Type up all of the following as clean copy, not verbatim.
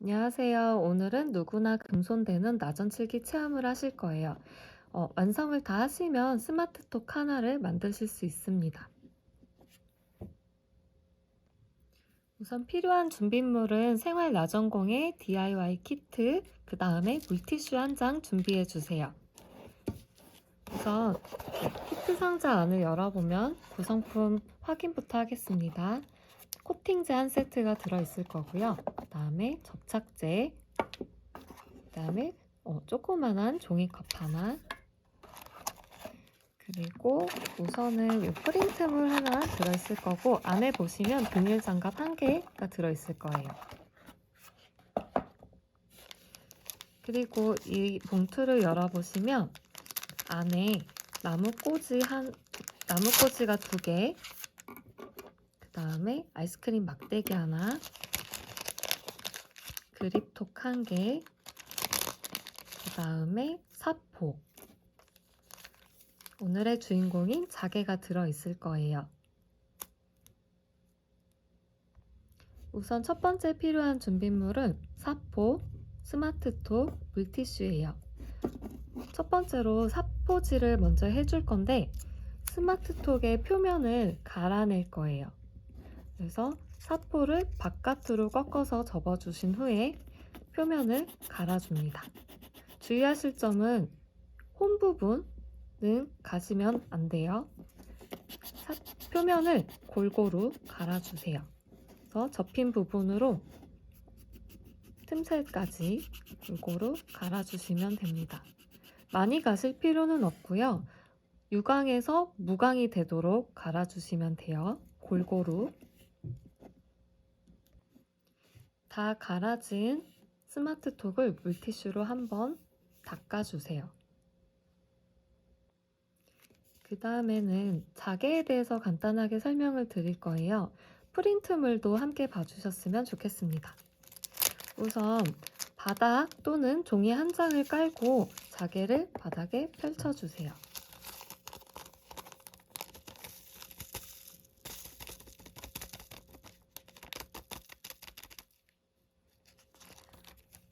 안녕하세요. 오늘은 누구나 금손되는 나전칠기 체험을 하실 거예요. 완성을 다 하시면 스마트톡 하나를 만드실 수 있습니다. 우선 필요한 준비물은 생활 나전공예 DIY 키트, 그 다음에 물티슈 한 장 준비해 주세요. 우선 키트 상자 안을 열어보면 구성품 확인부터 하겠습니다. 코팅제 한 세트가 들어있을 거고요. 그 다음에 접착제, 그 다음에 조그만한 종이컵 하나, 그리고 우선은 이 프린트물 하나 들어있을 거고, 안에 보시면 비닐 장갑 한 개가 들어있을 거예요. 그리고 이 봉투를 열어보시면 안에 나무꽂이가 2개, 그 다음에 아이스크림 막대기 하나, 그립톡 1개, 그 다음에 사포, 오늘의 주인공인 자개가 들어있을 거예요. 우선 첫 번째 필요한 준비물은 사포, 스마트톡, 물티슈예요. 첫 번째로 사포질을 먼저 해줄 건데 스마트톡의 표면을 갈아낼 거예요. 그래서 사포를 바깥으로 꺾어서 접어주신 후에 표면을 갈아줍니다. 주의하실 점은 홈 부분은 가시면 안 돼요. 표면을 골고루 갈아주세요. 그래서 접힌 부분으로 틈새까지 골고루 갈아주시면 됩니다. 많이 가실 필요는 없고요. 유광에서 무광이 되도록 갈아주시면 돼요. 골고루. 다 갈아진 스마트톡을 물티슈로 한번 닦아주세요. 그 다음에는 자개에 대해서 간단하게 설명을 드릴 거예요. 프린트물도 함께 봐주셨으면 좋겠습니다. 우선 바닥 또는 종이 한 장을 깔고 자개를 바닥에 펼쳐주세요.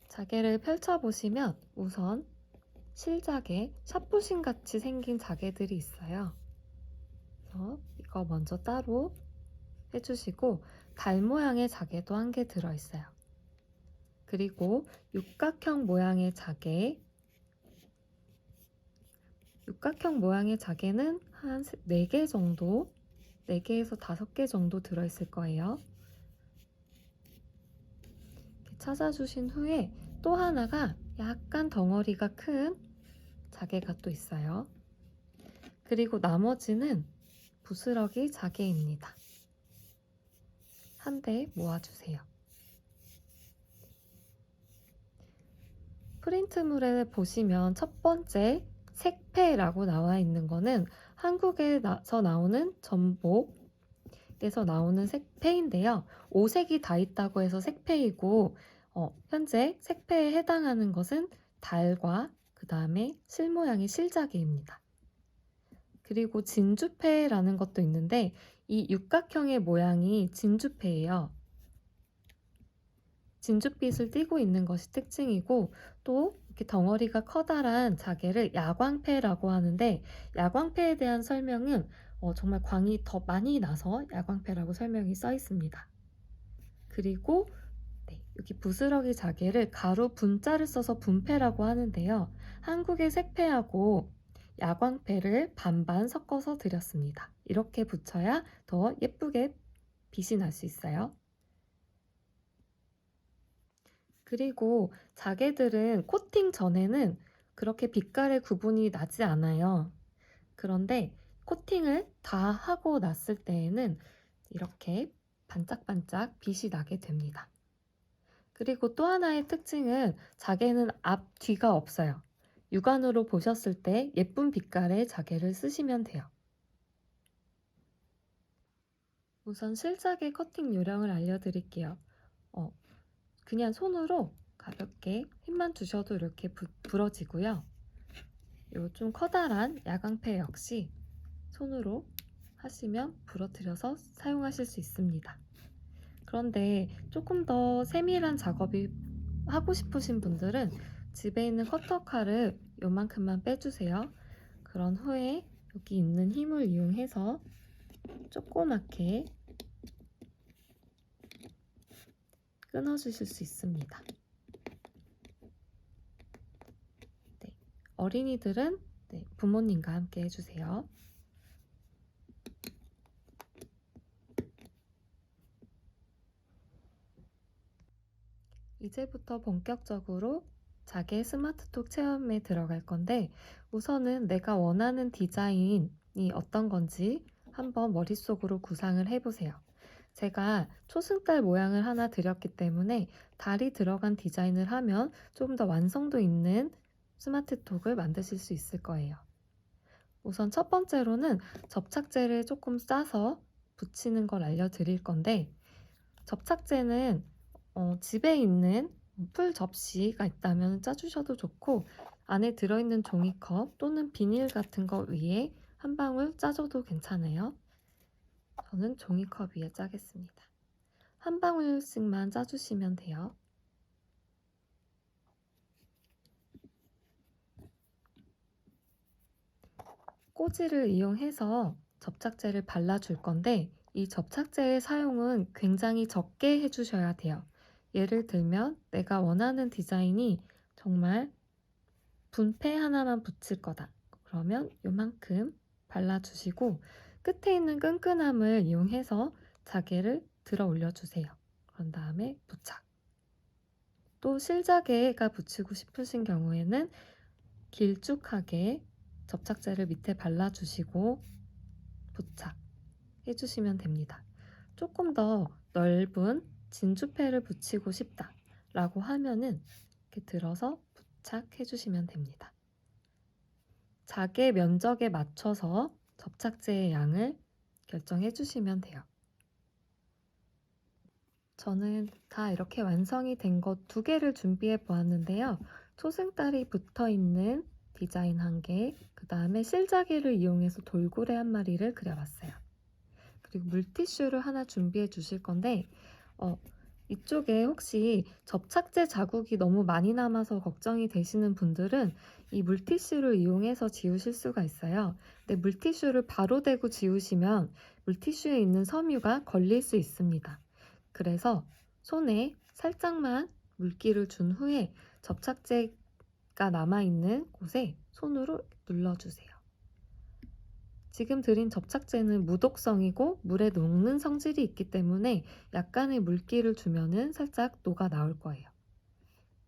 자개를 펼쳐보시면 우선 실자개, 샤프심 같이 생긴 자개들이 있어요. 그래서 이거 먼저 따로 해주시고 달 모양의 자개도 한 개 들어있어요. 그리고 육각형 모양의 자개는 한 4개 정도, 4개에서 5개 정도 들어있을 거예요. 이렇게 찾아주신 후에 또 하나가 약간 덩어리가 큰 자개가 또 있어요. 그리고 나머지는 부스러기 자개입니다. 한데 모아주세요. 프린트물에 보시면 첫 번째 색패라고 나와 있는 거는 한국에서 나오는 전복에서 나오는 색패인데요. 5색이 다 있다고 해서 색패이고 현재 색패에 해당하는 것은 달과 그 다음에 실 모양의 실자개입니다. 그리고 진주패라는 것도 있는데 이 육각형의 모양이 진주패예요. 진주빛을 띠고 있는 것이 특징이고 또 이렇게 덩어리가 커다란 자개를 야광패라고 하는데 야광패에 대한 설명은 정말 광이 더 많이 나서 야광패라고 설명이 써 있습니다. 그리고 여기 부스러기 자개를 가로 분자를 써서 분패라고 하는데요. 한국의 색패하고 야광패를 반반 섞어서 드렸습니다. 이렇게 붙여야 더 예쁘게 빛이 날 수 있어요. 그리고 자개들은 코팅 전에는 그렇게 빛깔의 구분이 나지 않아요. 그런데 코팅을 다 하고 났을 때에는 이렇게 반짝반짝 빛이 나게 됩니다. 그리고 또 하나의 특징은 자개는 앞, 뒤가 없어요. 육안으로 보셨을 때 예쁜 빛깔의 자개를 쓰시면 돼요. 우선 실자개 커팅 요령을 알려드릴게요. 그냥 손으로 가볍게 힘만 주셔도 이렇게 부러지고요. 요 좀 커다란 야광패 역시 손으로 하시면 부러뜨려서 사용하실 수 있습니다. 그런데 조금 더 세밀한 작업이 하고 싶으신 분들은 집에 있는 커터칼을 요만큼만 빼주세요. 그런 후에 여기 있는 힘을 이용해서 조그맣게 끊어주실 수 있습니다. 네, 어린이들은 부모님과 함께 해주세요. 이제부터 본격적으로 자개 스마트톡 체험에 들어갈 건데, 우선은 내가 원하는 디자인이 어떤 건지 한번 머릿속으로 구상을 해보세요. 제가 초승달 모양을 하나 드렸기 때문에 달이 들어간 디자인을 하면 좀 더 완성도 있는 스마트톡을 만드실 수 있을 거예요. 우선 첫 번째로는 접착제를 조금 싸서 붙이는 걸 알려드릴 건데, 접착제는 집에 있는 풀 접시가 있다면 짜주셔도 좋고, 안에 들어있는 종이컵 또는 비닐 같은 거 위에 한 방울 짜줘도 괜찮아요. 저는 종이컵 위에 짜겠습니다. 한 방울씩만 짜주시면 돼요. 꼬지를 이용해서 접착제를 발라줄 건데, 이 접착제의 사용은 굉장히 적게 해주셔야 돼요. 예를 들면 내가 원하는 디자인이 정말 분패 하나만 붙일 거다. 그러면 요만큼 발라주시고 끝에 있는 끈끈함을 이용해서 자개를 들어 올려주세요. 그런 다음에 부착. 또 실자개가 붙이고 싶으신 경우에는 길쭉하게 접착제를 밑에 발라주시고 부착 해주시면 됩니다. 조금 더 넓은 진주패를 붙이고 싶다 라고 하면은 이렇게 들어서 부착해 주시면 됩니다. 자개 면적에 맞춰서 접착제의 양을 결정해 주시면 돼요. 저는 다 이렇게 완성이 된 것 2개를 준비해 보았는데요. 초승달이 붙어 있는 디자인 1개, 그 다음에 실자개를 이용해서 돌고래 1마리를 그려봤어요. 그리고 물티슈를 하나 준비해 주실 건데, 이쪽에 혹시 접착제 자국이 너무 많이 남아서 걱정이 되시는 분들은 이 물티슈를 이용해서 지우실 수가 있어요. 근데 물티슈를 바로 대고 지우시면 물티슈에 있는 섬유가 걸릴 수 있습니다. 그래서 손에 살짝만 물기를 준 후에 접착제가 남아있는 곳에 손으로 눌러주세요. 지금 드린 접착제는 무독성이고 물에 녹는 성질이 있기 때문에 약간의 물기를 주면은 살짝 녹아 나올 거예요.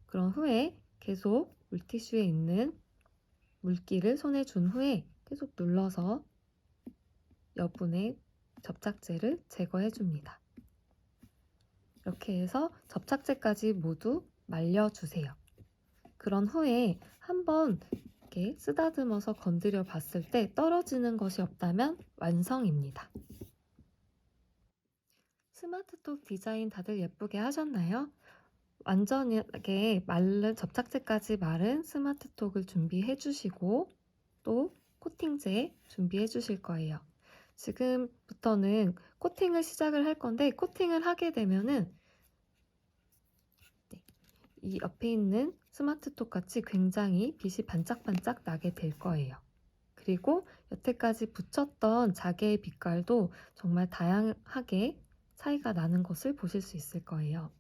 그런 후에 계속 물티슈에 있는 물기를 손에 준 후에 계속 눌러서 여분의 접착제를 제거해 줍니다. 이렇게 해서 접착제까지 모두 말려주세요. 그런 후에 한번 이렇게 쓰다듬어서 건드려 봤을 때 떨어지는 것이 없다면 완성입니다. 스마트톡 디자인 다들 예쁘게 하셨나요? 완전하게 마른 접착제까지 마른 스마트톡을 준비해 주시고 또 코팅제 준비해 주실 거예요. 지금부터는 코팅을 시작을 할 건데, 코팅을 하게 되면은 이 옆에 있는 스마트톡 같이 굉장히 빛이 반짝반짝 나게 될 거예요. 그리고 여태까지 붙였던 자개의 빛깔도 정말 다양하게 차이가 나는 것을 보실 수 있을 거예요.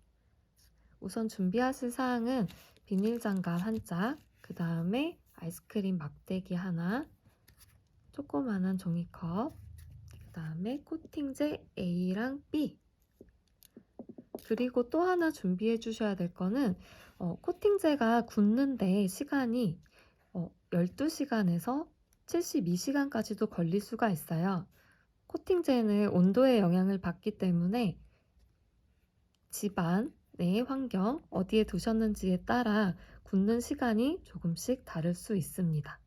우선 준비하실 사항은 비닐 장갑 1짝, 그 다음에 아이스크림 막대기 하나, 조그만한 종이컵, 그 다음에 코팅제 A랑 B, 그리고 또 하나 준비해 주셔야 될 거는 코팅제가 굳는데 시간이 12시간에서 72시간까지도 걸릴 수가 있어요. 코팅제는 온도의 영향을 받기 때문에 집안의 환경, 어디에 두셨는지에 따라 굳는 시간이 조금씩 다를 수 있습니다.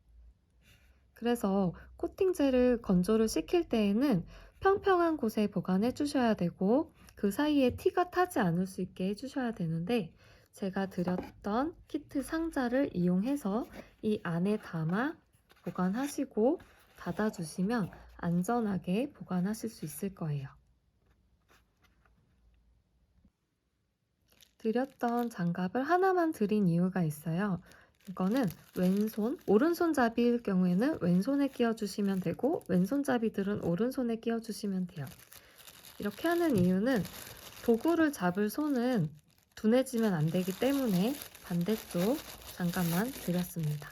그래서 코팅제를 건조를 시킬 때에는 평평한 곳에 보관해 주셔야 되고, 그 사이에 티가 타지 않을 수 있게 해주셔야 되는데, 제가 드렸던 키트 상자를 이용해서 이 안에 담아 보관하시고 닫아주시면 안전하게 보관하실 수 있을 거예요. 드렸던 장갑을 하나만 드린 이유가 있어요. 이거는 왼손, 오른손잡이일 경우에는 왼손에 끼워주시면 되고 왼손잡이들은 오른손에 끼워주시면 돼요. 이렇게 하는 이유는 도구를 잡을 손은 둔해지면 안 되기 때문에 반대쪽 장갑만 드렸습니다.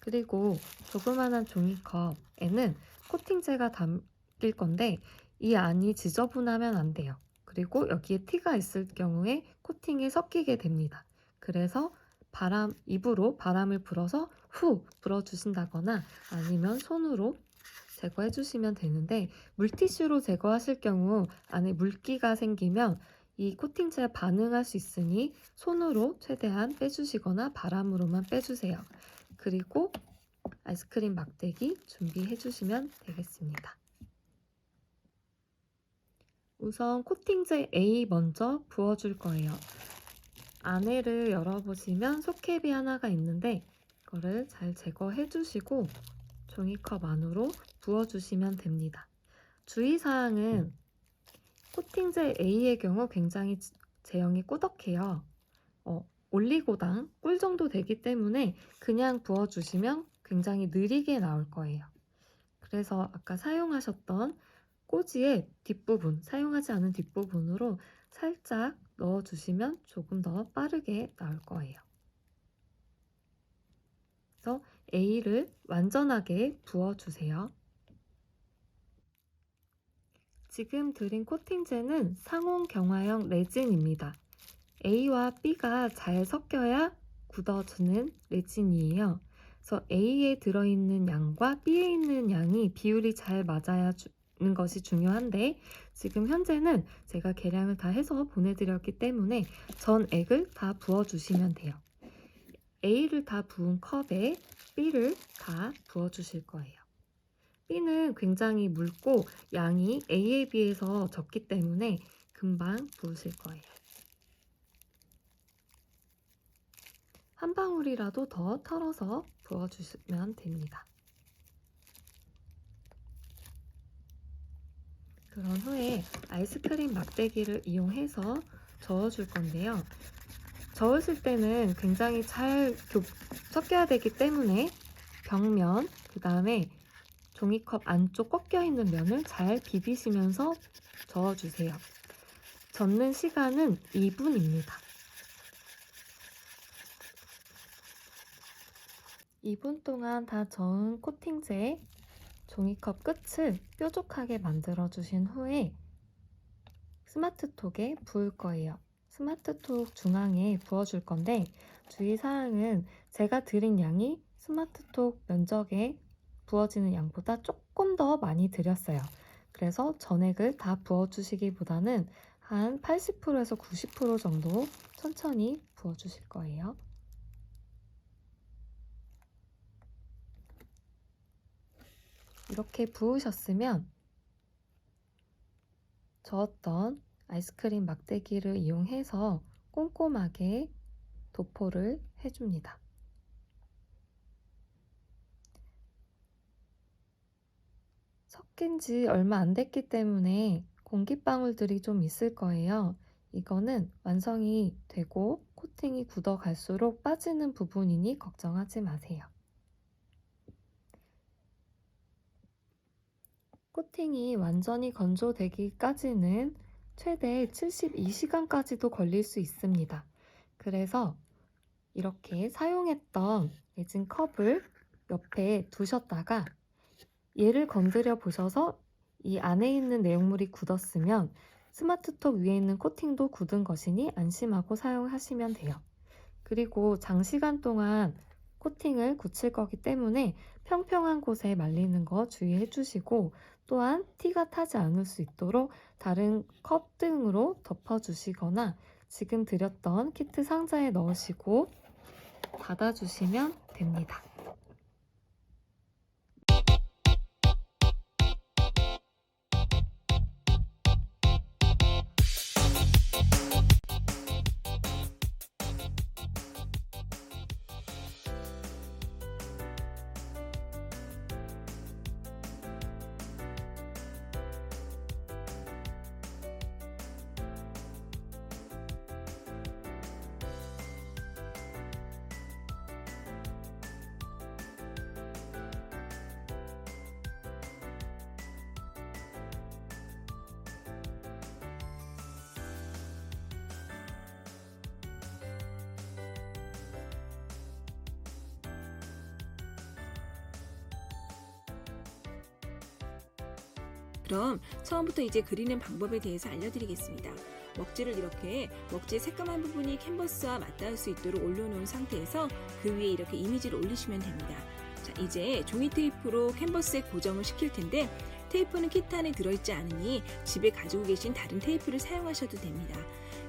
그리고 조그만한 종이컵에는 코팅제가 담길 건데 이 안이 지저분하면 안 돼요. 그리고 여기에 티가 있을 경우에 코팅이 섞이게 됩니다. 그래서 입으로 바람을 불어서 후 불어주신다거나 아니면 손으로 제거해 주시면 되는데, 물티슈로 제거하실 경우 안에 물기가 생기면 이 코팅제에 반응할 수 있으니 손으로 최대한 빼주시거나 바람으로만 빼주세요. 그리고 아이스크림 막대기 준비해 주시면 되겠습니다. 우선 코팅제 A 먼저 부어줄 거예요. 안에를 열어보시면 속캡이 하나가 있는데 이거를 잘 제거해 주시고 종이컵 안으로 부어주시면 됩니다. 주의사항은 코팅제 A의 경우 굉장히 제형이 꾸덕해요. 올리고당 꿀 정도 되기 때문에 그냥 부어주시면 굉장히 느리게 나올 거예요. 그래서 아까 사용하셨던 꼬지의 뒷부분, 사용하지 않은 뒷부분으로 살짝 넣어주시면 조금 더 빠르게 나올 거예요. 그래서 A를 완전하게 부어주세요. 지금 드린 코팅제는 상온 경화형 레진입니다. A와 B가 잘 섞여야 굳어주는 레진이에요. 그래서 A에 들어있는 양과 B에 있는 양이 비율이 잘 맞아야 는 것이 중요한데 지금 현재는 제가 계량을 다 해서 보내드렸기 때문에 전액을 다 부어주시면 돼요. A를 다 부은 컵에 B를 다 부어주실 거예요. B는 굉장히 묽고 양이 A에 비해서 적기 때문에 금방 부으실 거예요. 한 방울이라도 더 털어서 부어주시면 됩니다. 그런 후에 아이스크림 막대기를 이용해서 저어줄 건데요. 저으실 때는 굉장히 잘 섞여야 되기 때문에 벽면, 그 다음에 종이컵 안쪽 꺾여 있는 면을 잘 비비시면서 저어주세요. 젓는 시간은 2분입니다. 2분 동안 다 저은 코팅제에 종이컵 끝을 뾰족하게 만들어 주신 후에 스마트톡에 부을 거예요. 스마트톡 중앙에 부어줄 건데 주의사항은 제가 드린 양이 스마트톡 면적에 부어지는 양보다 조금 더 많이 드렸어요. 그래서 전액을 다 부어주시기보다는 한 80%에서 90% 정도 천천히 부어주실 거예요. 이렇게 부으셨으면 저었던 아이스크림 막대기를 이용해서 꼼꼼하게 도포를 해줍니다. 섞인 지 얼마 안 됐기 때문에 공기방울들이 좀 있을 거예요. 이거는 완성이 되고 코팅이 굳어갈수록 빠지는 부분이니 걱정하지 마세요. 코팅이 완전히 건조되기까지는 최대 72시간까지도 걸릴 수 있습니다. 그래서 이렇게 사용했던 레진 컵을 옆에 두셨다가 얘를 건드려 보셔서 이 안에 있는 내용물이 굳었으면 스마트톡 위에 있는 코팅도 굳은 것이니 안심하고 사용하시면 돼요. 그리고 장시간 동안 코팅을 굳힐 거기 때문에 평평한 곳에 말리는 거 주의해 주시고 또한 티가 타지 않을 수 있도록 다른 컵 등으로 덮어주시거나 지금 드렸던 키트 상자에 넣으시고 닫아주시면 됩니다. 그럼 처음부터 이제 그리는 방법에 대해서 알려드리겠습니다. 먹지를 이렇게 먹지의 새까만 부분이 캔버스와 맞닿을 수 있도록 올려놓은 상태에서 그 위에 이렇게 이미지를 올리시면 됩니다. 자, 이제 종이 테이프로 캔버스에 고정을 시킬 텐데 테이프는 키트 안에 들어있지 않으니 집에 가지고 계신 다른 테이프를 사용하셔도 됩니다.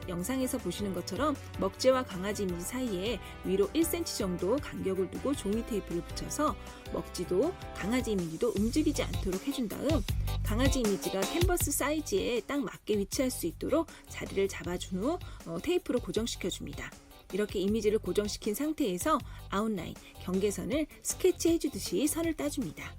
영상에서 보시는 것처럼 먹지와 강아지 이미지 사이에 위로 1cm 정도 간격을 두고 종이 테이프를 붙여서 먹지도 강아지 이미지도 움직이지 않도록 해준 다음 강아지 이미지가 캔버스 사이즈에 딱 맞게 위치할 수 있도록 자리를 잡아준 후 테이프로 고정시켜 줍니다. 이렇게 이미지를 고정시킨 상태에서 아웃라인, 경계선을 스케치해 주듯이 선을 따줍니다.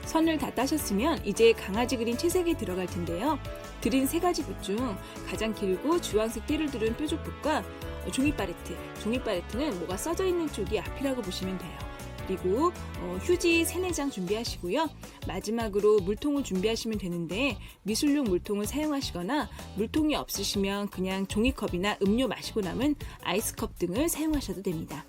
선을 다 따셨으면 이제 강아지 그린 채색에 들어갈 텐데요. 드린 세 가지 붓 중 가장 길고 주황색 띠를 두른 뾰족붓과 종이 팔레트는 뭐가 써져 있는 쪽이 앞이라고 보시면 돼요. 그리고 휴지 3-4장 준비하시고요. 마지막으로 물통을 준비하시면 되는데 미술용 물통을 사용하시거나 물통이 없으시면 그냥 종이컵이나 음료 마시고 남은 아이스컵 등을 사용하셔도 됩니다.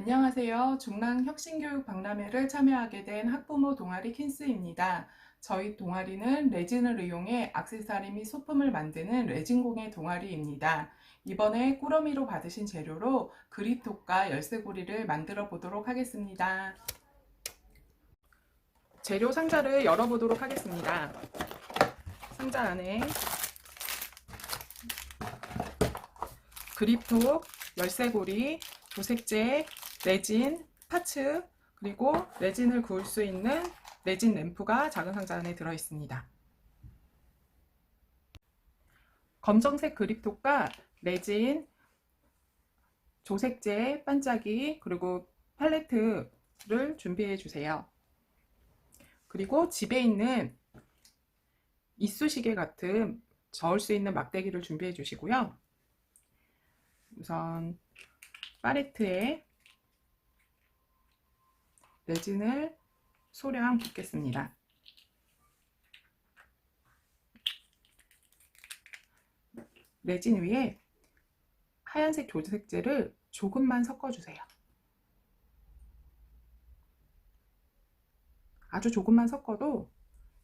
안녕하세요. 중랑 혁신교육 박람회를 참여하게 된 학부모 동아리 킨스입니다. 저희 동아리는 레진을 이용해 액세서리 및 소품을 만드는 레진공예 동아리입니다. 이번에 꾸러미로 받으신 재료로 그립톡과 열쇠고리를 만들어 보도록 하겠습니다. 재료 상자를 열어보도록 하겠습니다. 상자 안에 그립톡, 열쇠고리, 도색제, 레진, 파츠, 그리고 레진을 구울 수 있는 레진 램프가 작은 상자 안에 들어있습니다. 검정색 그립톡과 레진, 조색제, 반짝이, 그리고 팔레트를 준비해 주세요. 그리고 집에 있는 이쑤시개 같은 저을 수 있는 막대기를 준비해 주시고요. 우선 팔레트에 레진을 소량 붓겠습니다. 레진 위에 하얀색 조색제를 조금만 섞어주세요. 아주 조금만 섞어도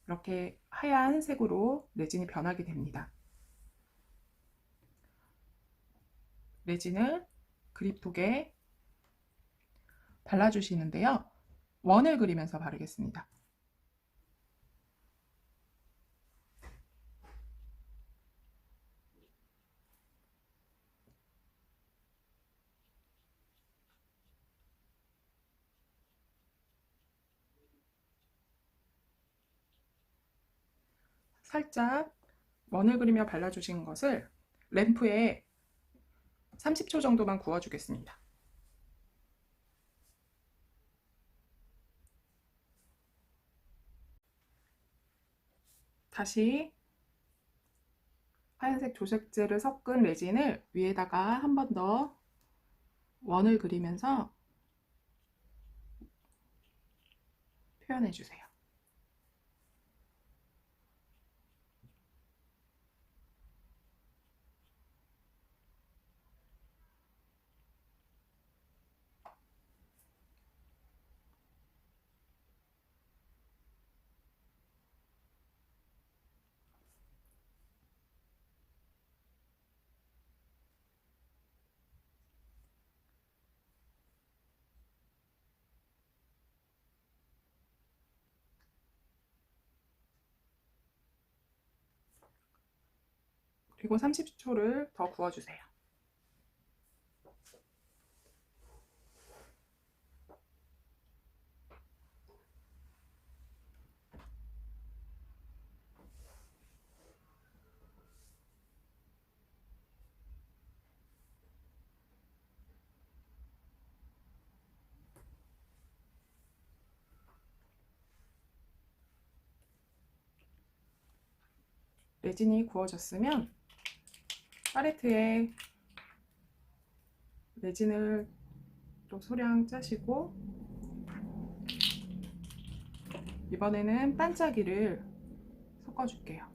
이렇게 하얀색으로 레진이 변하게 됩니다. 레진을 그립톡에 발라주시는데요. 원을 그리면서 바르겠습니다. 살짝 원을 그리며 발라주신 것을 램프에 30초 정도만 구워주겠습니다. 다시 하얀색 조색제를 섞은 레진을 위에다가 한 번 더 원을 그리면서 표현해 주세요. 그리고 30초를 더 구워주세요. 레진이 구워졌으면 팔레트에 레진을 또 소량 짜시고 이번에는 반짝이를 섞어줄게요.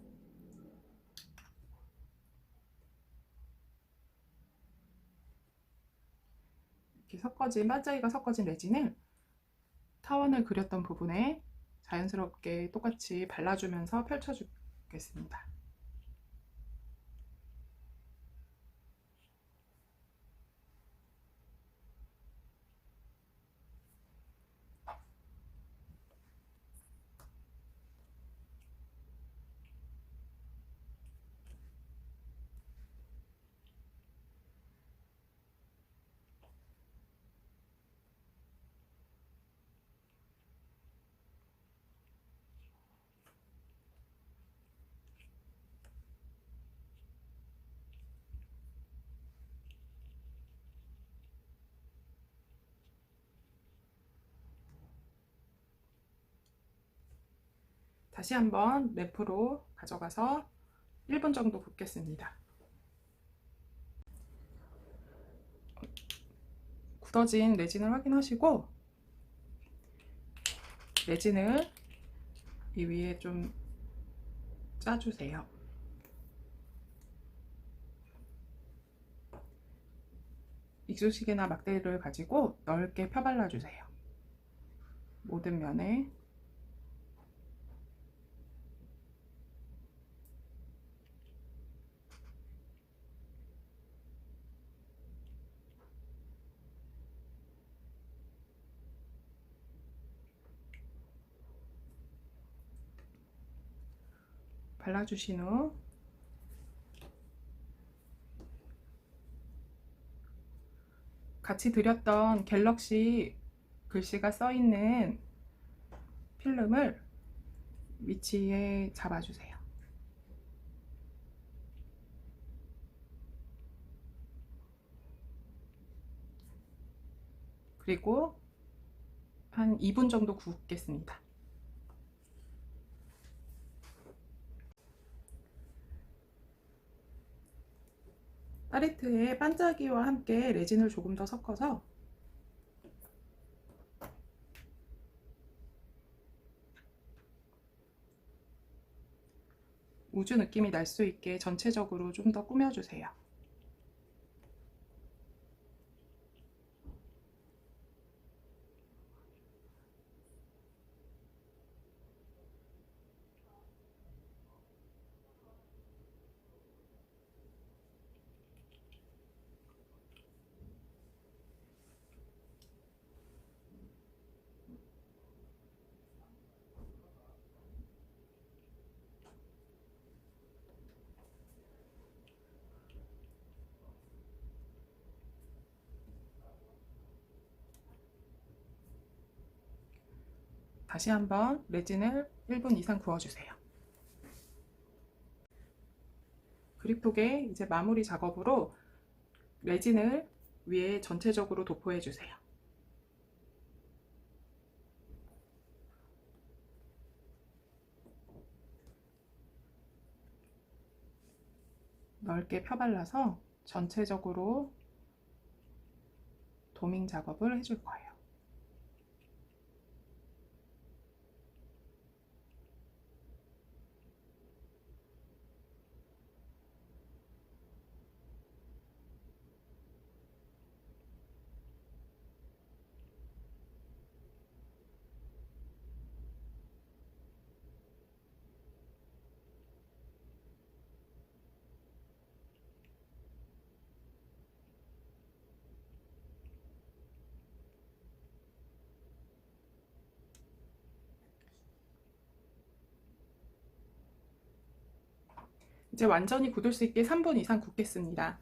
이렇게 반짝이가 섞어진 레진을 타원을 그렸던 부분에 자연스럽게 똑같이 발라주면서 펼쳐주겠습니다. 다시 한번 램프로 가져가서 1분 정도 굽겠습니다. 굳어진 레진을 확인하시고 레진을 이 위에 좀 짜주세요. 익수시개나 막대를 가지고 넓게 펴발라 주세요. 모든 면에. 발라주신 후 같이 드렸던 갤럭시 글씨가 써있는 필름을 위치에 잡아주세요. 그리고 한 2분 정도 굽겠습니다. 파레트에 반짝이와 함께 레진을 조금 더 섞어서 우주 느낌이 날 수 있게 전체적으로 좀 더 꾸며주세요. 다시 한번 레진을 1분 이상 구워주세요. 그립톡에 이제 마무리 작업으로 레진을 위에 전체적으로 도포해 주세요. 넓게 펴발라서 전체적으로 도밍 작업을 해줄 거예요. 이제 완전히 굳을 수 있게 3분 이상 굽겠습니다.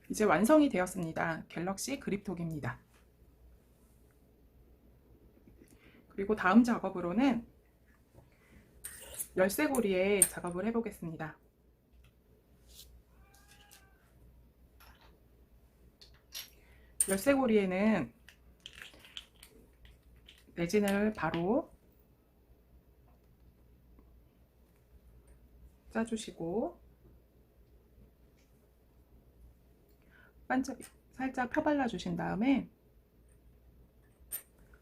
이제 완성이 되었습니다. 갤럭시 그립톡입니다. 그리고 다음 작업으로는 열쇠고리에 작업을 해보겠습니다. 열쇠고리에는 레진을 바로 짜주시고 살짝 펴발라 주신 다음에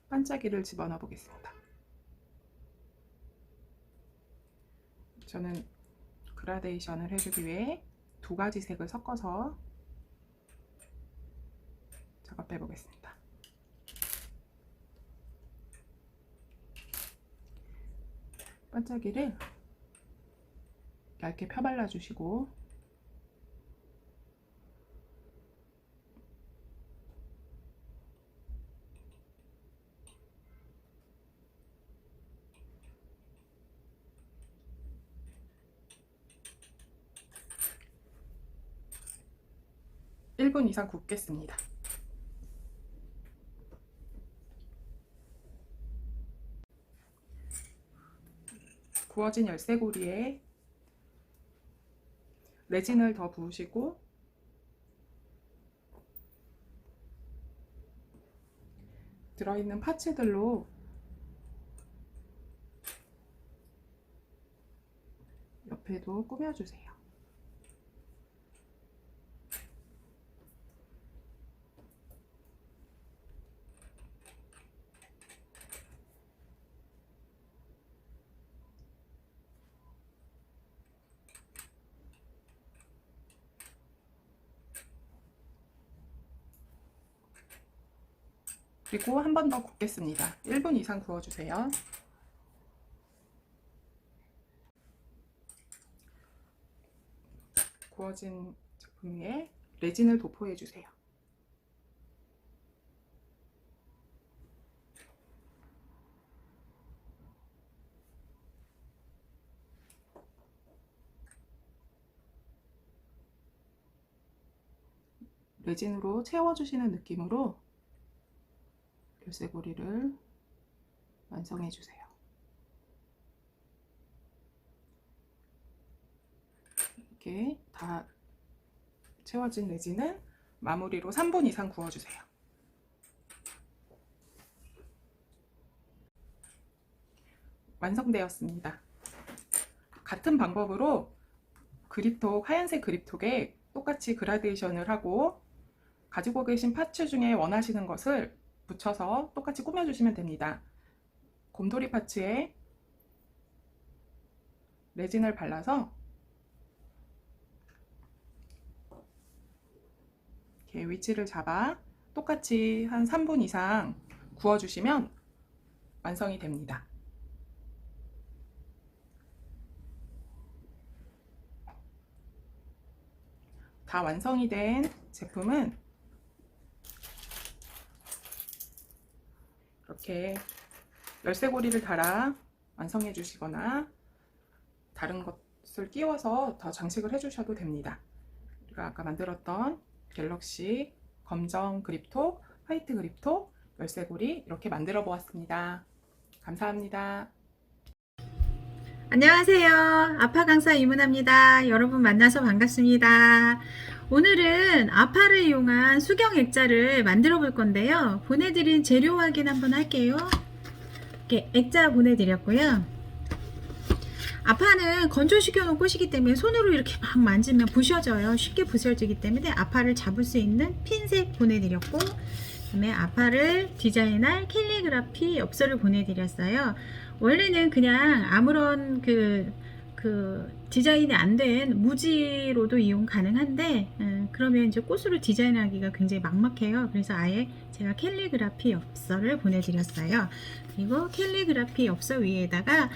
반짝이를 집어넣어 보겠습니다. 저는 그라데이션을 해주기 위해 2가지 색을 섞어서 작업해 보겠습니다. 반짝이를 얇게 펴발라 주시고 (1분) 이상 굽겠습니다. 구워진 열쇠고리에 레진을 더 부으시고 들어있는 파츠들로 옆에도 꾸며주세요. 그리고 한 번 더 굽겠습니다. 1분 이상 구워주세요. 구워진 제품 위에 레진을 도포해 주세요. 레진으로 채워주시는 느낌으로 열쇠고리를 완성해 주세요. 이렇게 다 채워진 레진은 마무리로 3분 이상 구워주세요. 완성되었습니다. 같은 방법으로 그립톡, 하얀색 그립톡에 똑같이 그라데이션을 하고 가지고 계신 파츠 중에 원하시는 것을 붙여서 똑같이 꾸며주시면 됩니다. 곰돌이 파츠에 레진을 발라서 이렇게 위치를 잡아 똑같이 한 3분 이상 구워주시면 완성이 됩니다. 다 완성이 된 제품은 이렇게 열쇠고리를 달아 완성해 주시거나 다른 것을 끼워서 더 장식을 해 주셔도 됩니다. 우리가 아까 만들었던 갤럭시 검정 그립톡, 화이트 그립톡, 열쇠고리 이렇게 만들어 보았습니다. 감사합니다. 안녕하세요. 아파 강사 이문아입니다. 여러분 만나서 반갑습니다. 오늘은 아파를 이용한 수경 액자를 만들어 볼 건데요. 보내드린 재료 확인 한번 할게요. 이렇게 액자 보내드렸고요. 아파는 건조시켜 놓은 꽃이기 때문에 손으로 이렇게 막 만지면 부셔져요. 쉽게 부서지기 때문에 아파를 잡을 수 있는 핀셋 보내드렸고, 그다음에 아파를 디자인할 캘리그라피 엽서를 보내드렸어요. 원래는 그냥 아무런 그 디자인이 안 된 무지로도 이용 가능한데, 그러면 이제 꽃으로 디자인하기가 굉장히 막막해요. 그래서 아예 제가 캘리그라피 엽서를 보내드렸어요. 그리고 캘리그라피 엽서 위에다가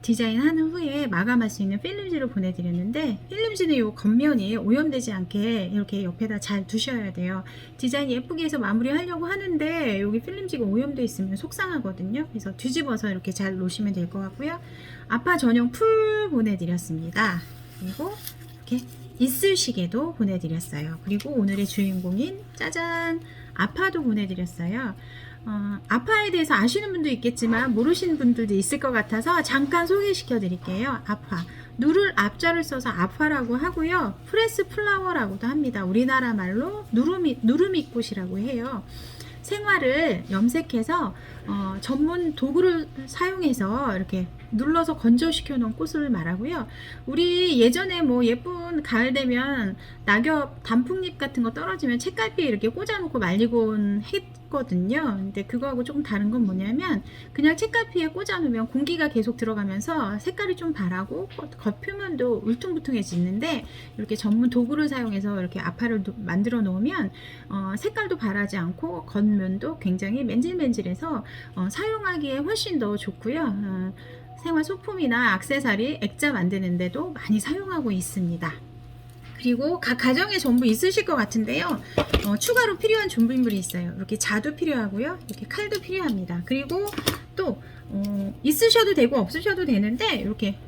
디자인하는 후에 마감할 수 있는 필름지를 보내드렸는데, 필름지는 이 겉면이 오염되지 않게 이렇게 옆에다 잘 두셔야 돼요. 디자인 예쁘게 해서 마무리하려고 하는데 여기 필름지가 오염되어 있으면 속상하거든요. 그래서 뒤집어서 이렇게 잘 놓으시면 될 것 같고요. 아파 전용 풀 보내드렸습니다. 그리고 이렇게 이슬시계도 보내드렸어요. 그리고 오늘의 주인공인 짜잔 아파도 보내드렸어요. 아파에 대해서 아시는 분도 있겠지만 모르시는 분들도 있을 것 같아서 잠깐 소개시켜 드릴게요. 아파, 누를 앞자를 써서 아파라고 하고요. 프레스 플라워라고도 합니다. 우리나라 말로 누르미꽃이라고 해요. 생화를 염색해서 전문 도구를 사용해서 이렇게 눌러서 건조시켜 놓은 꽃을 말하고요. 우리 예전에 뭐 예쁜 가을 되면 낙엽 단풍잎 같은 거 떨어지면 책갈피에 이렇게 꽂아놓고 말리곤 했거든요. 근데 그거하고 조금 다른 건 뭐냐면, 그냥 책갈피에 꽂아놓으면 공기가 계속 들어가면서 색깔이 좀 바라고 겉표면도 울퉁불퉁해지는데, 이렇게 전문 도구를 사용해서 이렇게 아파를 만들어 놓으면 색깔도 바라지 않고 겉면도 굉장히 맨질맨질해서 사용하기에 훨씬 더 좋고요. 생활 소품이나 액세서리, 액자 만드는데도 많이 사용하고 있습니다. 그리고 각 가정에 전부 있으실 것 같은데요. 추가로 필요한 준비물이 있어요. 이렇게 자도 필요하고요. 이렇게 칼도 필요합니다. 그리고 또 있으셔도 되고 없으셔도 되는데, 이렇게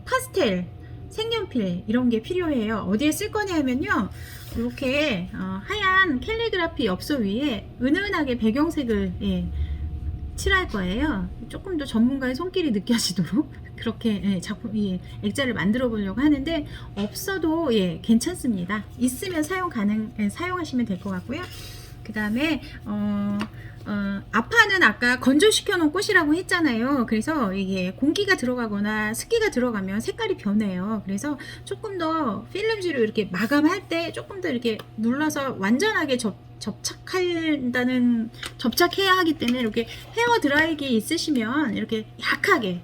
파스텔, 색연필 이런 게 필요해요. 어디에 쓸 거냐 하면요. 이렇게 하얀 캘리그라피 엽서 위에 은은하게 배경색을 칠할 거예요. 조금 더 전문가의 손길이 느껴지도록 그렇게 작품, 액자를 만들어 보려고 하는데, 없어도 괜찮습니다. 있으면 사용하시면 될 것 같고요. 그 다음에 아파는 아까 건조시켜 놓은 꽃이라고 했잖아요. 그래서 이게 공기가 들어가거나 습기가 들어가면 색깔이 변해요. 그래서 조금 더 필름지로 이렇게 마감할 때 조금 더 이렇게 눌러서 완전하게 접착해야 하기 때문에 이렇게 헤어 드라이기 있으시면 이렇게 약하게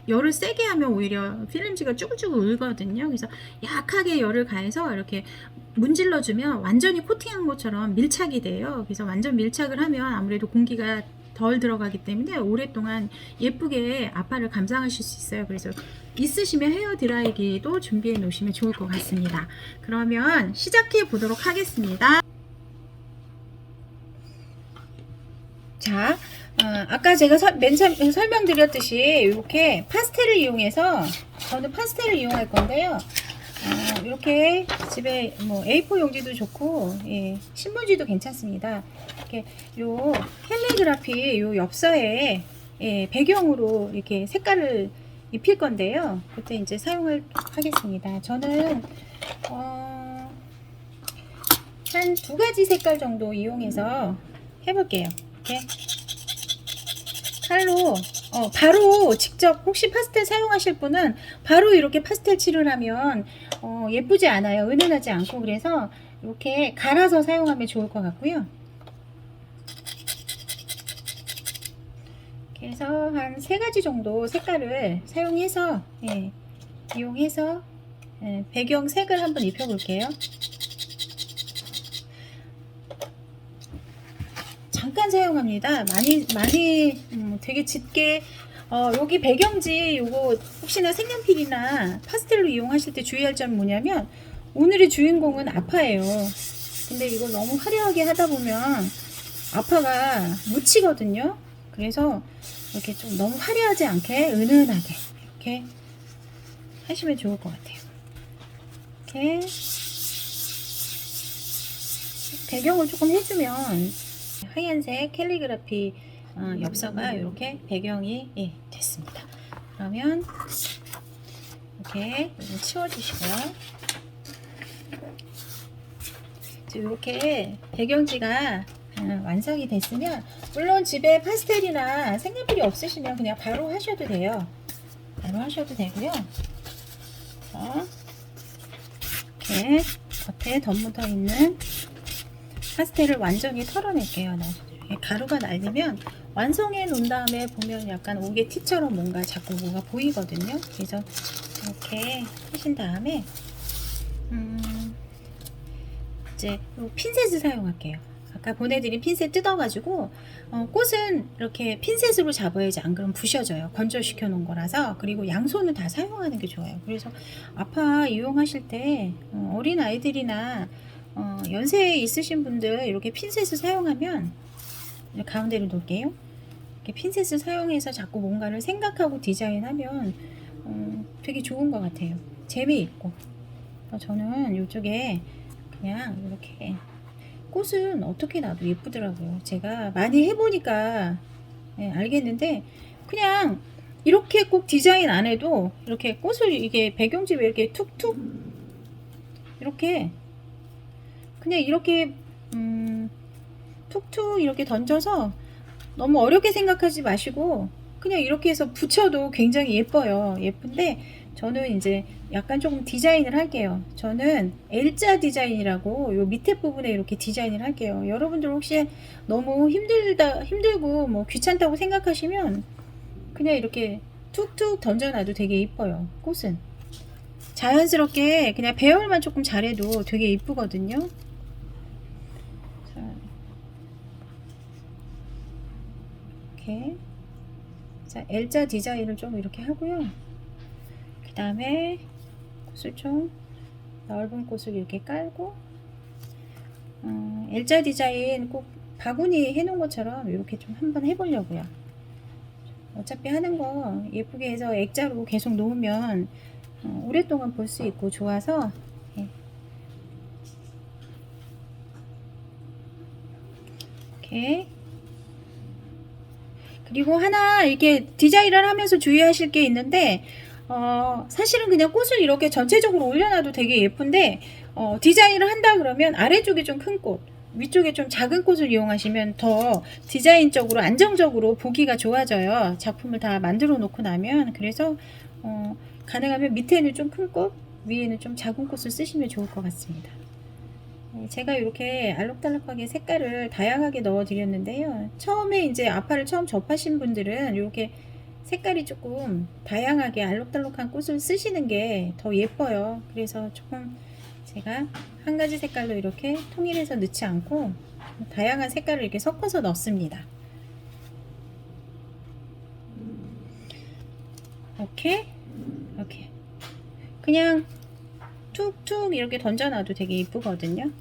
열을 세게 하면 오히려 필름지가 쭈글쭈글 울거든요. 그래서 약하게 열을 가해서 이렇게 문질러 주면 완전히 코팅한 것처럼 밀착이 돼요. 그래서 완전 밀착을 하면 아무래도 공기가 덜 들어가기 때문에 오랫동안 예쁘게 아파를 감상하실 수 있어요. 그래서 있으시면 헤어 드라이기도 준비해 놓으시면 좋을 것 같습니다. 그러면 시작해 보도록 하겠습니다. 자, 아까 제가 맨 처음에 설명드렸듯이 이렇게 파스텔을 이용해서, 저는 파스텔을 이용할 건데요. 이렇게 집에 뭐 A4 용지도 좋고, 예, 신문지도 괜찮습니다. 이렇게 요 캘리그라피 요 엽서에, 예, 배경으로 이렇게 색깔을 입힐 건데요. 그때 이제 사용을 하겠습니다. 저는 한 2가지 색깔 정도 이용해서 해볼게요. 이렇게 칼로 바로 직접, 혹시 파스텔 사용하실 분은 바로 이렇게 파스텔 칠을 하면 예쁘지 않아요. 은은하지 않고. 그래서 이렇게 갈아서 사용하면 좋을 것 같고요. 그래서 한 3가지 정도 색깔을 사용해서, 예, 이용해서, 예, 배경 색을 한번 입혀 볼게요. 잠깐 사용합니다. 많이 되게 짙게, 여기 배경지 요거 혹시나 색연필이나 파스텔로 이용하실 때 주의할 점은 뭐냐면, 오늘의 주인공은 아파예요. 근데 이걸 너무 화려하게 하다 보면 아파가 묻히거든요. 그래서 이렇게 좀 너무 화려하지 않게 은은하게 이렇게 하시면 좋을 것 같아요. 이렇게 배경을 조금 해주면 하얀색 캘리그라피 엽서가 이렇게 배경이, 예, 됐습니다. 그러면 이렇게 치워주시고요. 이렇게 배경지가 완성이 됐으면, 물론 집에 파스텔이나 색연필이 없으시면 그냥 바로 하셔도 돼요. 바로 하셔도 되고요. 이렇게 겉에 덧묻어 있는 파스텔을 완전히 털어낼게요. 가루가 날리면 완성해 놓은 다음에 보면 약간 옥의 티처럼 뭔가 자꾸 뭐가 보이거든요. 그래서 이렇게 하신 다음에 이제 핀셋을 사용할게요. 아까 보내드린 핀셋 뜯어가지고, 꽃은 이렇게 핀셋으로 잡아야지, 안 그러면 부셔져요. 건조시켜 놓은 거라서. 그리고 양손은 다 사용하는 게 좋아요. 그래서 아파 이용하실 때 어린 아이들이나 연세에 있으신 분들 이렇게 핀셋을 사용하면, 가운데를 놓을게요. 이렇게 핀셋을 사용해서 자꾸 뭔가를 생각하고 디자인하면 되게 좋은 것 같아요. 재미있고. 저는 이쪽에 그냥 이렇게, 꽃은 어떻게 놔도 예쁘더라고요. 제가 많이 해보니까, 예, 알겠는데, 그냥 이렇게 꼭 디자인 안 해도 이렇게 꽃을, 이게 배경지 왜 이렇게 툭툭 이렇게 그냥 이렇게 툭툭 이렇게 던져서 너무 어렵게 생각하지 마시고 그냥 이렇게 해서 붙여도 굉장히 예뻐요. 예쁜데 저는 이제 약간 조금 디자인을 할게요. 저는 L자 디자인이라고 요 밑에 부분에 이렇게 디자인을 할게요. 여러분들 혹시 너무 힘들고 뭐 귀찮다고 생각하시면 그냥 이렇게 툭툭 던져놔도 되게 이뻐요. 꽃은 자연스럽게 그냥 배열만 조금 잘해도 되게 이쁘거든요. 자, 이렇게, 자, L자 디자인을 좀 이렇게 하고요. 그 다음에 꽃을 좀 넓은 꽃을 이렇게 깔고, L자 디자인 꼭 바구니 해놓은 것처럼 이렇게 좀 한번 해보려고요. 어차피 하는 거 예쁘게 해서 액자로 계속 놓으면 오랫동안 볼 수 있고 좋아서, 예. 이렇게. 그리고 하나 이렇게 디자인을 하면서 주의하실 게 있는데, 사실은 그냥 꽃을 이렇게 전체적으로 올려놔도 되게 예쁜데, 디자인을 한다 그러면 아래쪽에 좀 큰 꽃, 위쪽에 좀 작은 꽃을 이용하시면 더 디자인적으로 안정적으로 보기가 좋아져요. 작품을 다 만들어 놓고 나면. 그래서 가능하면 밑에는 좀 큰 꽃, 위에는 좀 작은 꽃을 쓰시면 좋을 것 같습니다. 제가 이렇게 알록달록하게 색깔을 다양하게 넣어 드렸는데요. 처음에 이제 아파를 처음 접하신 분들은 이렇게 색깔이 조금 다양하게 알록달록한 꽃을 쓰시는 게 더 예뻐요. 그래서 조금 제가 한 가지 색깔로 이렇게 통일해서 넣지 않고 다양한 색깔을 이렇게 섞어서 넣습니다. 오케이, 이렇게 그냥 툭툭 이렇게 던져놔도 되게 이쁘거든요.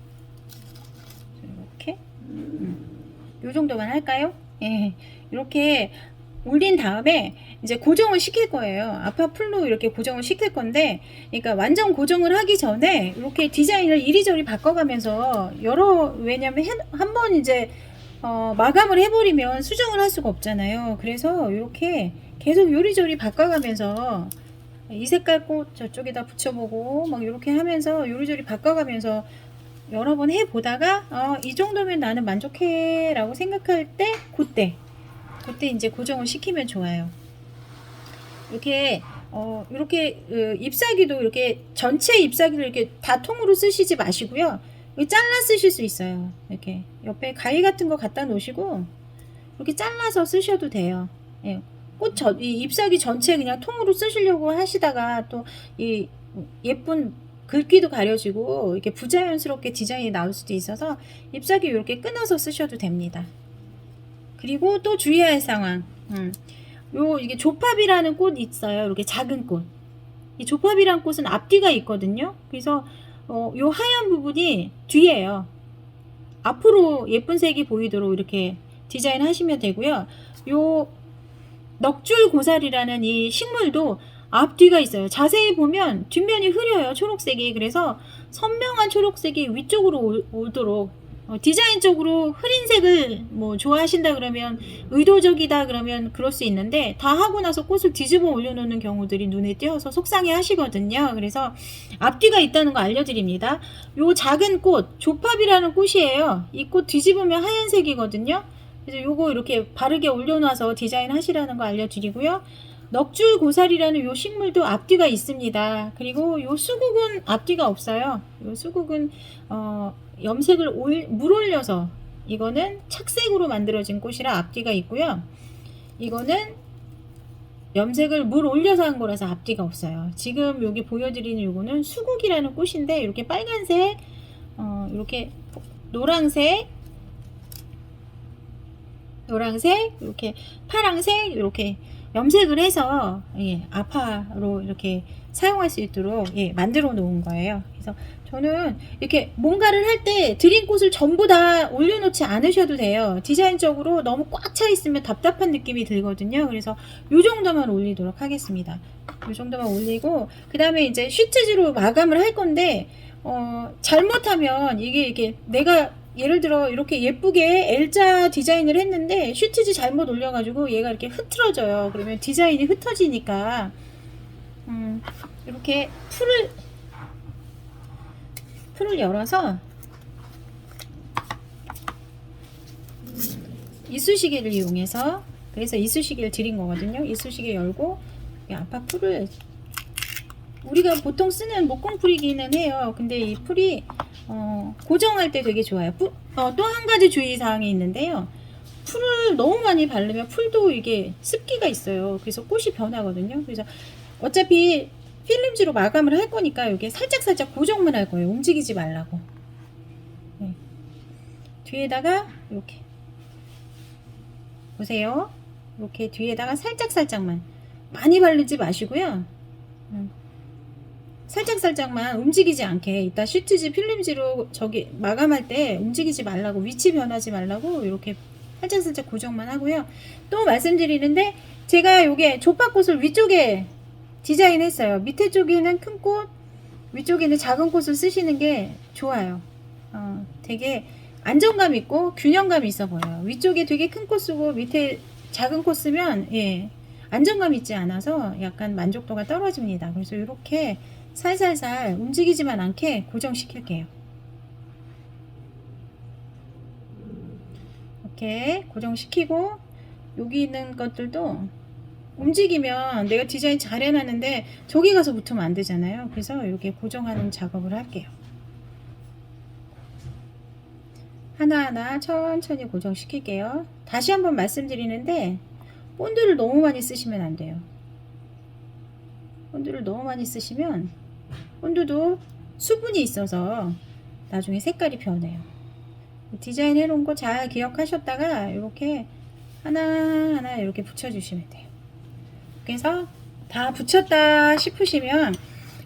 이렇게 요 정도만 할까요? 예, 이렇게 올린 다음에 이제 고정을 시킬 거예요. 아파 풀로 이렇게 고정을 시킬 건데, 그러니까 완전 고정을 하기 전에 이렇게 디자인을 이리저리 바꿔가면서 왜냐면 한번 이제 마감을 해버리면 수정을 할 수가 없잖아요. 그래서 이렇게 계속 요리조리 바꿔가면서 이 색깔 꽃 저쪽에다 붙여보고 막 이렇게 하면서 요리조리 바꿔가면서 여러 번 해보다가 이 정도면 나는 만족해 라고 생각할 때 그때 이제 고정을 시키면 좋아요. 이렇게 잎사귀도 이렇게 전체 잎사귀를 이렇게 다 통으로 쓰시지 마시고요. 잘라 쓰실 수 있어요. 이렇게 옆에 가위 같은 거 갖다 놓으시고 이렇게 잘라서 쓰셔도 돼요. 예. 이 잎사귀 전체 그냥 통으로 쓰시려고 하시다가 또 이 예쁜 글귀도 가려지고 이렇게 부자연스럽게 디자인이 나올 수도 있어서 잎사귀 이렇게 끊어서 쓰셔도 됩니다. 그리고 또 주의할 상황. 이게 조팝이라는 꽃 있어요. 이렇게 작은 꽃. 이 조팝이라는 꽃은 앞뒤가 있거든요. 그래서 요 하얀 부분이 뒤에요. 앞으로 예쁜 색이 보이도록 이렇게 디자인 하시면 되고요. 요 넉줄고사리라는 이 식물도 앞뒤가 있어요. 자세히 보면 뒷면이 흐려요. 초록색이. 그래서 선명한 초록색이 위쪽으로 오도록 디자인적으로 흐린 색을 뭐 좋아하신다 그러면 의도적이다 그러면 그럴 수 있는데 다 하고 나서 꽃을 뒤집어 올려놓는 경우들이 눈에 띄어서 속상해 하시거든요. 그래서 앞뒤가 있다는 거 알려드립니다. 요 작은 꽃 조팝이라는 꽃이에요. 이 꽃 뒤집으면 하얀색이거든요. 그래서 요거 이렇게 바르게 올려놔서 디자인 하시라는 거 알려드리고요. 넉줄고사리라는 요 식물도 앞뒤가 있습니다. 그리고 요 수국은 앞뒤가 없어요. 요 수국은 염색을 물 올려서 이거는 착색으로 만들어진 꽃이라 앞뒤가 있고요. 이거는 염색을 물 올려서 한 거라서 앞뒤가 없어요. 지금 여기 보여드리는 요거는 수국이라는 꽃인데 이렇게 빨간색, 이렇게 노란색, 이렇게 파랑색 이렇게 염색을 해서 아파로 이렇게 사용할 수 있도록 만들어 놓은 거예요. 그래서 저는 이렇게 뭔가를 할 때 드린 꽃을 전부 다 올려놓지 않으셔도 돼요. 디자인적으로 너무 꽉 차 있으면 답답한 느낌이 들거든요. 그래서 요 정도만 올리도록 하겠습니다. 요 정도만 올리고 그 다음에 이제 쉬트지로 마감을 할 건데 잘못하면 이게 내가 예를 들어 이렇게 예쁘게 L자 디자인을 했는데 쉬트지 잘못 올려가지고 얘가 이렇게 흐트러져요. 그러면 디자인이 흩어지니까 이렇게 풀을 열어서 이쑤시개를 이용해서, 그래서 이쑤시개를 드린 거거든요. 이쑤시개 열고 아파 풀을 우리가 보통 쓰는 목공풀이기는 해요. 근데 이 풀이 고정할 때 되게 좋아요. 또 한 가지 주의사항이 있는데요. 풀을 너무 많이 바르면 풀도 이게 습기가 있어요. 그래서 꽃이 변하거든요. 그래서 어차피 필름지로 마감을 할 거니까 이게 살짝살짝 고정만 할 거예요. 움직이지 말라고. 네. 뒤에다가 이렇게 보세요. 이렇게 뒤에다가 살짝살짝만, 많이 바르지 마시고요. 살짝살짝만, 움직이지 않게. 이따 쉬트지 필름지로 저기 마감할 때 움직이지 말라고, 위치 변하지 말라고 이렇게 살짝살짝 고정만 하고요. 또 말씀드리는데 제가 요게 조팝꽃을 위쪽에 디자인했어요. 밑에 쪽에는 큰 꽃, 위쪽에는 작은 꽃을 쓰시는 게 좋아요. 되게 안정감 있고 균형감 있어 보여요. 위쪽에 되게 큰 꽃 쓰고 밑에 작은 꽃 쓰면 안정감 있지 않아서 약간 만족도가 떨어집니다. 그래서 이렇게 살살살 움직이지만 않게 고정시킬게요. 이렇게 고정시키고 여기 있는 것들도 움직이면 내가 디자인 잘 해놨는데 저기 가서 붙으면 안 되잖아요. 그래서 이렇게 고정하는 작업을 할게요. 하나하나 천천히 고정시킬게요. 다시 한번 말씀드리는데 본드를 너무 많이 쓰시면 안 돼요. 본드를 너무 많이 쓰시면 본드도 수분이 있어서 나중에 색깔이 변해요. 디자인 해놓은 거 잘 기억하셨다가 이렇게 하나하나 이렇게 붙여주시면 돼요. 그래서 다 붙였다 싶으시면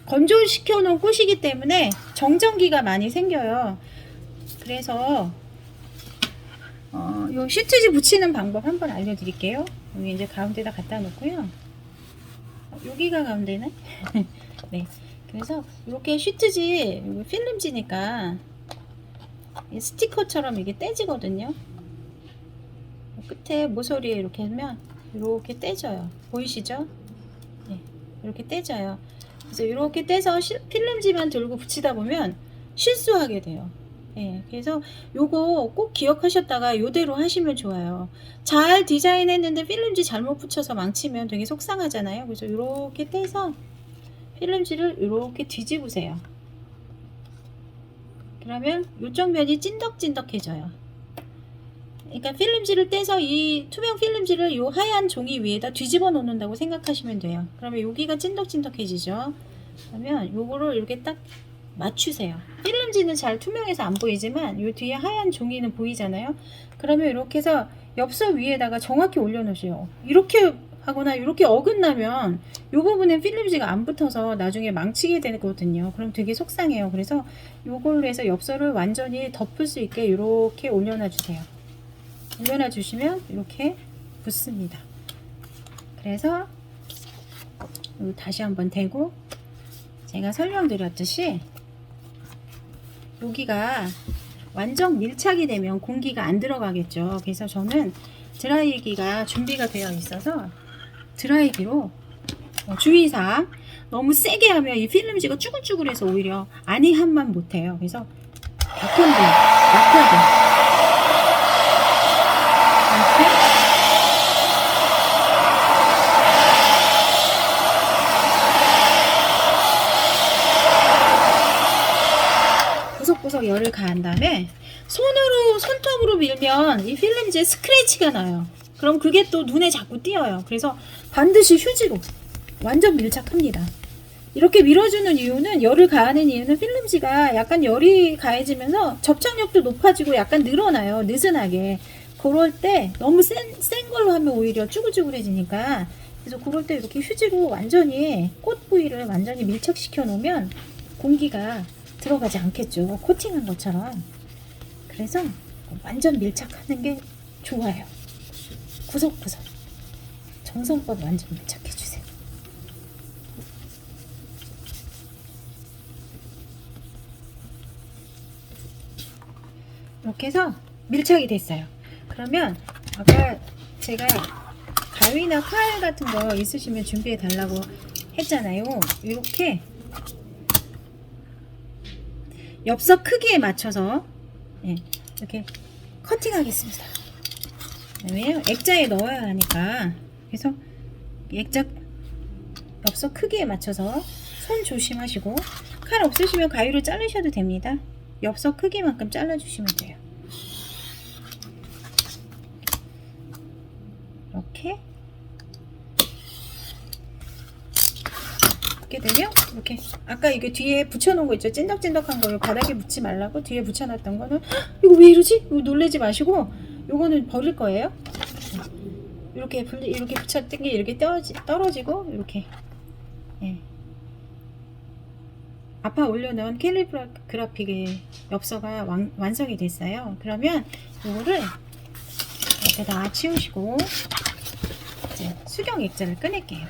건조시켜 놓은 꽃이기 때문에 정전기가 많이 생겨요. 그래서 요 시트지 붙이는 방법 한번 알려드릴게요. 여기 이제 가운데다 갖다 놓고요. 여기가 가운데네. 네. 그래서 이렇게 시트지 필름지니까 스티커처럼 이게 떼지거든요. 끝에 모서리에 이렇게 하면 이렇게 떼져요. 보이시죠? 네. 이렇게 떼져요. 그래서 이렇게 떼서 필름지만 들고 붙이다 보면 실수하게 돼요. 예, 그래서 요거 꼭 기억하셨다가 요대로 하시면 좋아요. 잘 디자인했는데 필름지 잘못 붙여서 망치면 되게 속상하잖아요. 그래서 이렇게 떼서 필름지를 이렇게 뒤집으세요. 그러면 요쪽 면이 찐덕찐덕해져요. 그러니까 필름지를 떼서 이 투명 필름지를 요 하얀 종이 위에다 뒤집어 놓는다고 생각하시면 돼요. 그러면 여기가 찐덕찐덕해지죠. 그러면 요거를 이렇게 딱 맞추세요. 필름지는 잘 투명해서 안 보이지만 요 뒤에 하얀 종이는 보이잖아요. 그러면 이렇게 해서 엽서 위에다가 정확히 올려놓으세요. 이렇게 하거나 이렇게 어긋나면 요 부분엔 필름지가 안 붙어서 나중에 망치게 되거든요. 그럼 되게 속상해요. 그래서 요걸로 해서 엽서를 완전히 덮을 수 있게 이렇게 올려놔 주세요. 올려놔 주시면 이렇게 붙습니다. 그래서 다시 한번 대고 제가 설명드렸듯이 여기가 완전 밀착이 되면 공기가 안 들어가겠죠. 그래서 저는 드라이기가 준비가 되어 있어서 드라이기로 주의사항 너무 세게 하면 이 필름지가 쭈글쭈글해서 오히려 안이한만 못해요. 그래서 약하게 구석구석 열을 가한 다음에 손톱으로 밀면 이 필름지에 스크래치가 나요. 그럼 그게 또 눈에 자꾸 띄어요. 그래서 반드시 휴지로 완전 밀착합니다. 이렇게 밀어주는 이유는, 열을 가하는 이유는 필름지가 약간 열이 가해지면서 접착력도 높아지고 약간 늘어나요. 느슨하게. 그럴 때 너무 센 걸로 하면 오히려 쭈글쭈글해지니까, 그래서 그럴 때 이렇게 휴지로 완전히 꽃 부위를 완전히 밀착시켜 놓으면 공기가 들어가지 않겠죠. 코팅한 것처럼. 그래서 완전 밀착하는 게 좋아요. 구석구석 정성껏 완전 밀착해주세요. 이렇게 해서 밀착이 됐어요. 그러면 아까 제가 가위나 칼 같은 거 있으시면 준비해 달라고 했잖아요. 이렇게 엽서 크기에 맞춰서 이렇게 커팅하겠습니다. 왜냐면 액자에 넣어야 하니까. 그래서 액자 엽서 크기에 맞춰서 손 조심하시고, 칼 없으시면 가위로 자르셔도 됩니다. 엽서 크기만큼 잘라주시면 돼요. 이렇게 되면 이렇게 아까 이게 뒤에 붙여놓은 거 있죠? 찐덕찐덕한 거 바닥에 붙지 말라고 뒤에 붙여놨던 거는 이거 왜 이러지? 이거 놀라지 마시고 요거는 버릴 거예요. 이렇게 붙였던 게 이렇게 떨어지고 이렇게 아파 올려놓은 캘리그라픽의 엽서가 완성이 됐어요. 그러면 이거를 이렇게 다 치우시고 이제 수경 액자를 꺼낼게요.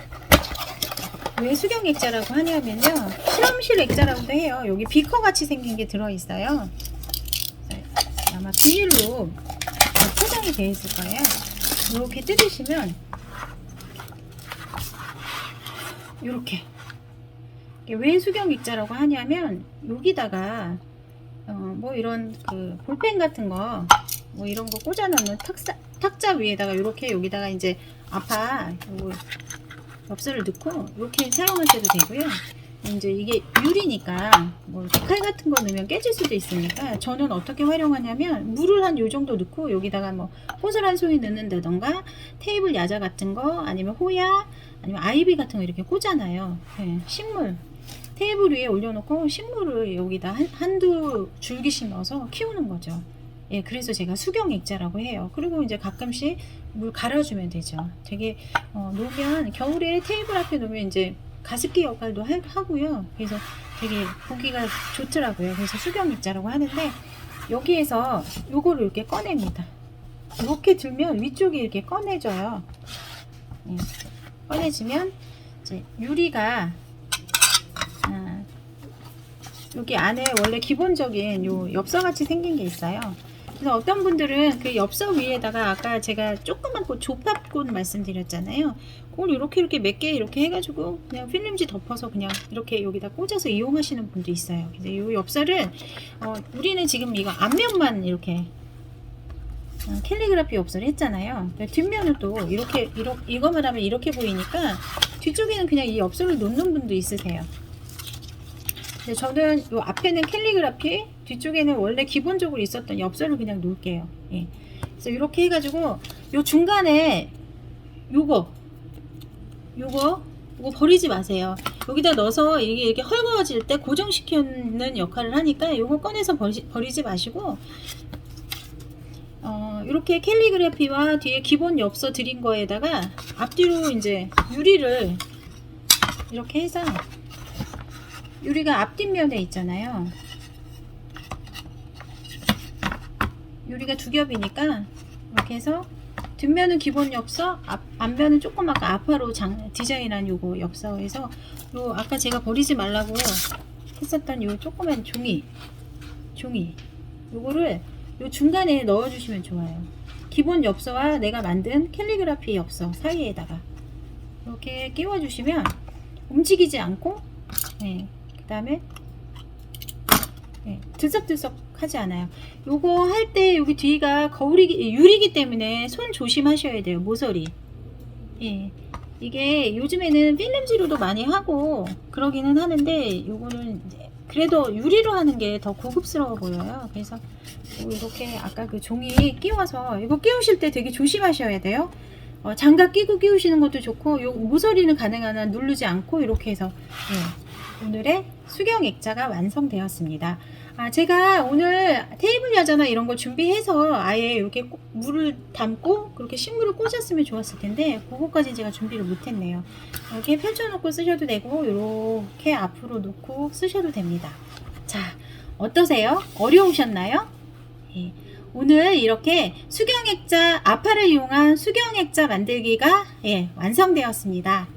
왜 수경 액자라고 하냐면요, 실험실 액자라고도 해요. 여기 비커 같이 생긴 게 들어있어요. 아마 비닐로 포장이 되어 있을 거예요. 이렇게 뜯으시면 이렇게. 왜 수경 액자라고 하냐면 여기다가 뭐 이런 그 볼펜 같은 거 뭐 이런 거 꽂아 놓는 탁자 위에다가 이렇게 여기다가 이제 엽서를 넣고 이렇게 사용하셔도 되고요. 이제 이게 유리니까 뭐 이렇게 칼 같은 거 넣으면 깨질 수도 있으니까 저는 어떻게 활용하냐면 물을 한 요 정도 넣고 여기다가 뭐 꽃을 한 송이 넣는다던가 테이블 야자 같은 거 아니면 호야 아니면 아이비 같은 거 이렇게 꽂아놔요. 네, 식물 테이블 위에 올려놓고 식물을 여기다 한두 줄기씩 넣어서 키우는 거죠. 예, 그래서 제가 수경액자라고 해요. 그리고 이제 가끔씩 물 갈아주면 되죠. 되게 놓으면 겨울에 테이블 앞에 놓으면 이제 가습기 역할도 하고요. 그래서 되게 보기가 좋더라고요. 그래서 수경액자라고 하는데 여기에서 요거를 이렇게 꺼냅니다. 이렇게 들면 위쪽이 이렇게 꺼내져요. 예, 꺼내지면 이제 유리가 여기 안에 원래 기본적인 요 엽서같이 생긴 게 있어요. 그래서 어떤 분들은 그 엽서 위에다가 아까 제가 조그맣고 조팝꽃 말씀드렸잖아요. 그걸 이렇게 몇 개 이렇게 해가지고 그냥 필름지 덮어서 그냥 이렇게 여기다 꽂아서 이용하시는 분도 있어요. 그래서 이 엽서를 우리는 지금 이거 앞면만 이렇게 캘리그라피 엽서를 했잖아요. 뒷면은 또 이거만 하면 이렇게 보이니까 뒤쪽에는 그냥 이 엽서를 놓는 분도 있으세요. 근데 저는 요 앞에는 캘리그라피, 뒤쪽에는 원래 기본적으로 있었던 엽서를 그냥 놓을게요. 예. 그래서 이렇게 해가지고 요 중간에 요거 버리지 마세요. 여기다 넣어서 이게 이렇게 헐거워질 때 고정시키는 역할을 하니까 요거 꺼내서 버리지 마시고 이렇게 캘리그라피와 뒤에 기본 엽서 드린 거에다가 앞뒤로 이제 유리를 이렇게 해서 유리가 앞뒷면에 있잖아요. 유리가 두 겹이니까 이렇게 해서 뒷면은 기본 엽서, 앞면은 조금 아까 아파로 디자인한 요거 엽서에서 요 아까 제가 버리지 말라고 했었던 요 조그만 종이 요거를 요 중간에 넣어주시면 좋아요. 기본 엽서와 내가 만든 캘리그라피 엽서 사이에다가 이렇게 끼워주시면 움직이지 않고 네, 그 다음에 네, 들썩들썩 하지 않아요. 요거 할 때 여기 뒤가 유리기 때문에 손 조심하셔야 돼요. 모서리. 예. 이게 요즘에는 필름지로도 많이 하고 그러기는 하는데 요거는 이제 그래도 유리로 하는 게 더 고급스러워 보여요. 그래서 이렇게 아까 그 종이 끼워서 이거 끼우실 때 되게 조심하셔야 돼요. 장갑 끼고 끼우시는 것도 좋고 요 모서리는 가능한 한 누르지 않고 이렇게 해서 예, 오늘의 수경 액자가 완성되었습니다. 제가 오늘 테이블 야자나 이런 거 준비해서 아예 이렇게 물을 담고 그렇게 식물을 꽂았으면 좋았을 텐데 그거까지 제가 준비를 못했네요. 이렇게 펼쳐놓고 쓰셔도 되고 이렇게 앞으로 놓고 쓰셔도 됩니다. 자, 어떠세요? 어려우셨나요? 예, 오늘 이렇게 수경액자 아파를 이용한 수경액자 만들기가 완성되었습니다.